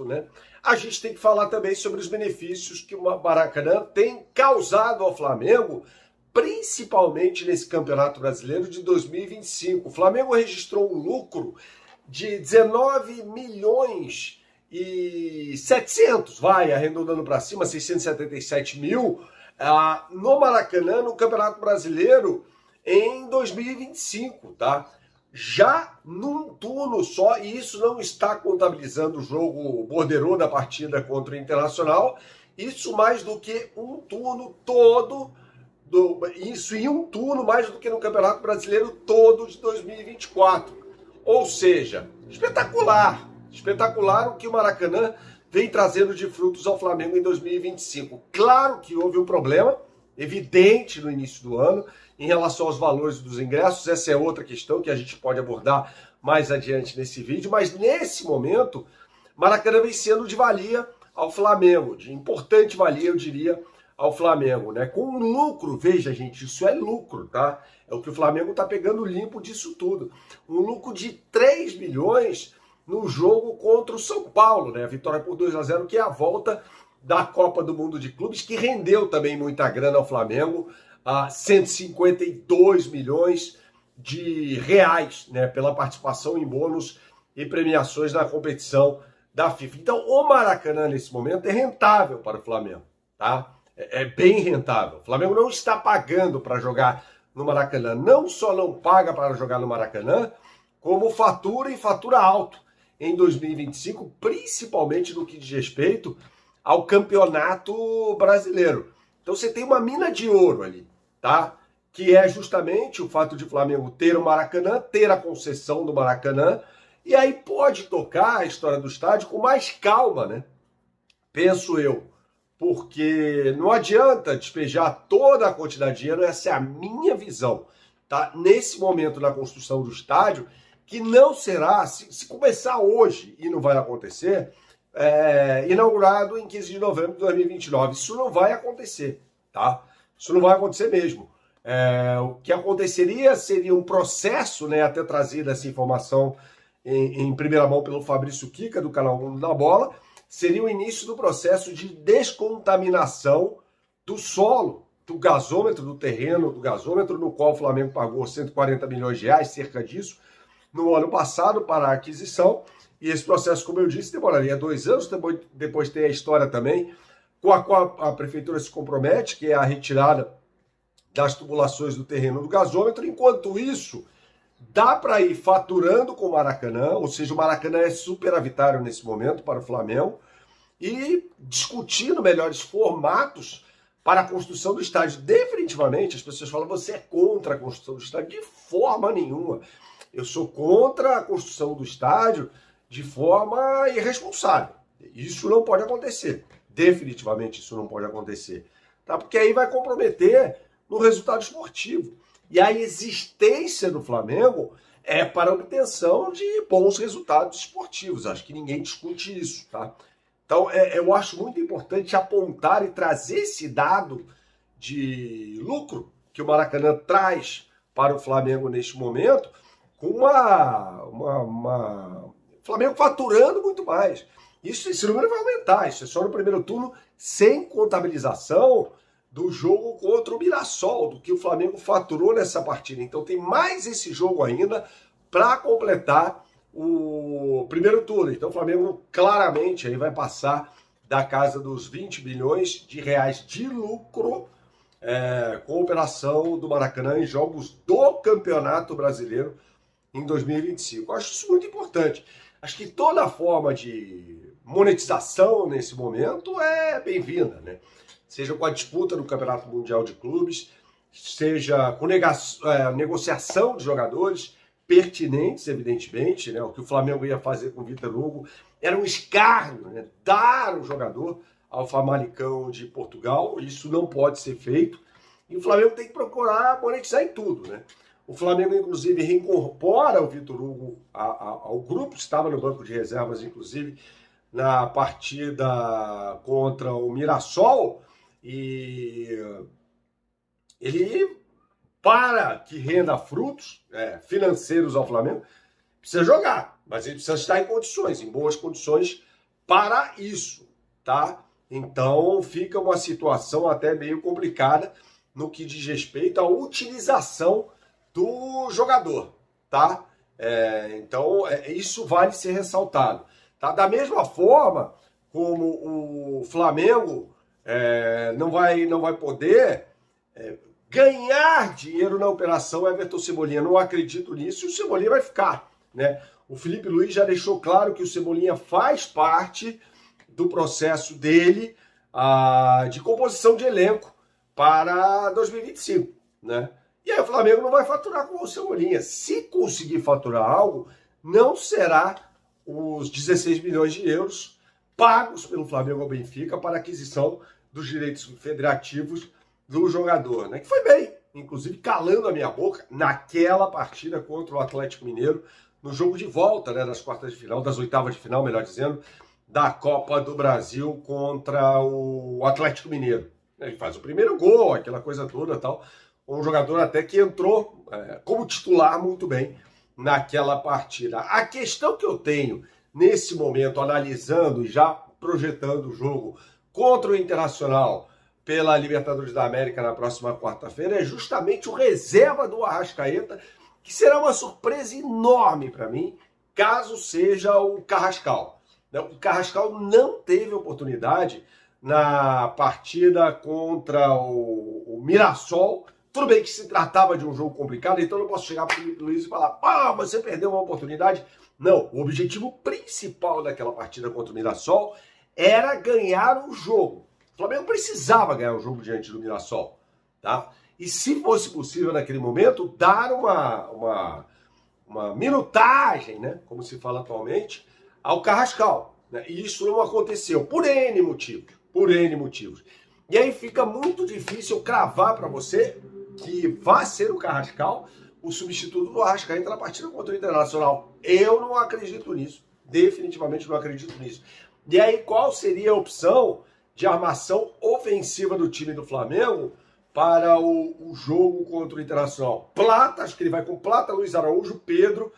né? A gente tem que falar também sobre os benefícios que o Maracanã tem causado ao Flamengo, principalmente nesse Campeonato Brasileiro de 2025. O Flamengo registrou um lucro de 19 milhões e 700, arredondando para cima, 677 mil, no Maracanã, no Campeonato Brasileiro, em 2025, tá? Já num turno só, e isso não está contabilizando o jogo borderô da partida contra o Internacional, isso mais do que um turno todo, isso em um turno mais do que no Campeonato Brasileiro todo de 2024. Ou seja, espetacular, espetacular o que o Maracanã vem trazendo de frutos ao Flamengo em 2025. Claro que houve um problema evidente no início do ano em relação aos valores dos ingressos, essa é outra questão que a gente pode abordar mais adiante nesse vídeo, mas nesse momento, Maracanã vem sendo de valia ao Flamengo, de importante valia, eu diria, ao Flamengo, né? Com um lucro, veja, gente, isso é lucro, tá? É o que o Flamengo tá pegando limpo disso tudo. Um lucro de 3 milhões no jogo contra o São Paulo, né? A vitória por 2-0, que é a volta da Copa do Mundo de Clubes, que rendeu também muita grana ao Flamengo, 152 milhões de reais, né, pela participação em bônus e premiações na competição da FIFA. Então, o Maracanã, nesse momento, é rentável para o Flamengo, tá? É bem rentável. O Flamengo não está pagando para jogar no Maracanã. Não só não paga para jogar no Maracanã, como fatura e fatura alto em 2025, principalmente no que diz respeito ao Campeonato Brasileiro. Então você tem uma mina de ouro ali, tá? Que é justamente o fato de o Flamengo ter o Maracanã, ter a concessão do Maracanã, e aí pode tocar a história do estádio com mais calma, né? Penso eu. Porque não adianta despejar toda a quantidade de dinheiro, essa é a minha visão, tá? Nesse momento na construção do estádio, que não será, se começar hoje e não vai acontecer, inaugurado em 15 de novembro de 2029. Isso não vai acontecer, tá? Isso não vai acontecer mesmo. O que aconteceria seria um processo, né, até trazido essa informação em primeira mão pelo Fabrício Kika, do canal Mundo da Bola, seria o início do processo de descontaminação do solo, do gasômetro do terreno, do gasômetro no qual o Flamengo pagou 140 milhões de reais, cerca disso, no ano passado para a aquisição. E esse processo, como eu disse, demoraria 2 anos. Depois tem a história também com a qual a prefeitura se compromete, que é a retirada das tubulações do terreno do gasômetro. Enquanto isso, dá para ir faturando com o Maracanã, ou seja, o Maracanã é superavitário nesse momento para o Flamengo, e discutindo melhores formatos para a construção do estádio. Definitivamente, as pessoas falam, você é contra a construção do estádio? De forma nenhuma. Eu sou contra a construção do estádio de forma irresponsável. Isso não pode acontecer. Definitivamente isso não pode acontecer. Tá? Porque aí vai comprometer no resultado esportivo. E a existência do Flamengo é para a obtenção de bons resultados esportivos. Acho que ninguém discute isso. Tá? Então eu acho muito importante apontar e trazer esse dado de lucro que o Maracanã traz para o Flamengo neste momento, com Flamengo faturando muito mais. Esse número vai aumentar, isso é só no primeiro turno, sem contabilização do jogo contra o Mirassol, do que o Flamengo faturou nessa partida. Então tem mais esse jogo ainda para completar o primeiro turno. Então o Flamengo claramente aí vai passar da casa dos 20 bilhões de reais de lucro com a operação do Maracanã em jogos do Campeonato Brasileiro em 2025. Eu acho isso muito importante. Acho que toda forma de monetização nesse momento é bem-vinda, né? Seja com a disputa do Campeonato Mundial de Clubes, seja com negociação de jogadores pertinentes, evidentemente, né? O que o Flamengo ia fazer com o Vitor Hugo era um escárnio, né? Dar um jogador ao Famalicão de Portugal, isso não pode ser feito, e o Flamengo tem que procurar monetizar em tudo, né? O Flamengo, inclusive, reincorpora o Vitor Hugo ao grupo, estava no banco de reservas, inclusive, na partida contra o Mirassol, e ele, para que renda frutos financeiros ao Flamengo, precisa jogar, mas ele precisa estar em condições, em boas condições, para isso, tá? Então fica uma situação até meio complicada no que diz respeito à utilização do jogador, tá? Então isso vale ser ressaltado, tá? Da mesma forma como o Flamengo não vai poder ganhar dinheiro na operação Everton Cebolinha. Não acredito nisso e o Cebolinha vai ficar, né? O Felipe Luiz já deixou claro que o Cebolinha faz parte do processo dele de composição de elenco para 2025, né? E aí o Flamengo não vai faturar com o Cebolinha. Se conseguir faturar algo, não será os 16 milhões de euros pagos pelo Flamengo ao Benfica para aquisição dos direitos federativos do jogador, né? Que foi bem, inclusive calando a minha boca naquela partida contra o Atlético Mineiro, no jogo de volta, né, das quartas de final, das oitavas de final, melhor dizendo, da Copa do Brasil contra o Atlético Mineiro. Ele faz o primeiro gol, aquela coisa toda, tal. Um jogador até que entrou como titular muito bem naquela partida. A questão que eu tenho nesse momento, analisando e já projetando o jogo contra o Internacional pela Libertadores da América na próxima quarta-feira, é justamente o reserva do Arrascaeta, que será uma surpresa enorme para mim, caso seja o Carrascal. O Carrascal não teve oportunidade na partida contra o Mirassol. Tudo bem que se tratava de um jogo complicado, então eu não posso chegar para o Felipe Luiz e falar: você perdeu uma oportunidade. Não, o objetivo principal daquela partida contra o Mirassol era ganhar o jogo. O Flamengo precisava ganhar o jogo diante do Mirassol, tá? E se fosse possível naquele momento, dar uma minutagem, né, como se fala atualmente, ao Carrascal, né? E isso não aconteceu por N motivos. E aí fica muito difícil cravar para você que vai ser o Carrascal o substituto do Arrascaeta na partida contra o Internacional. Eu não acredito nisso, definitivamente não acredito nisso. E aí qual seria a opção de armação ofensiva do time do Flamengo para o jogo contra o Internacional? Plata, acho que ele vai com Plata, Luiz Araújo, Pedro,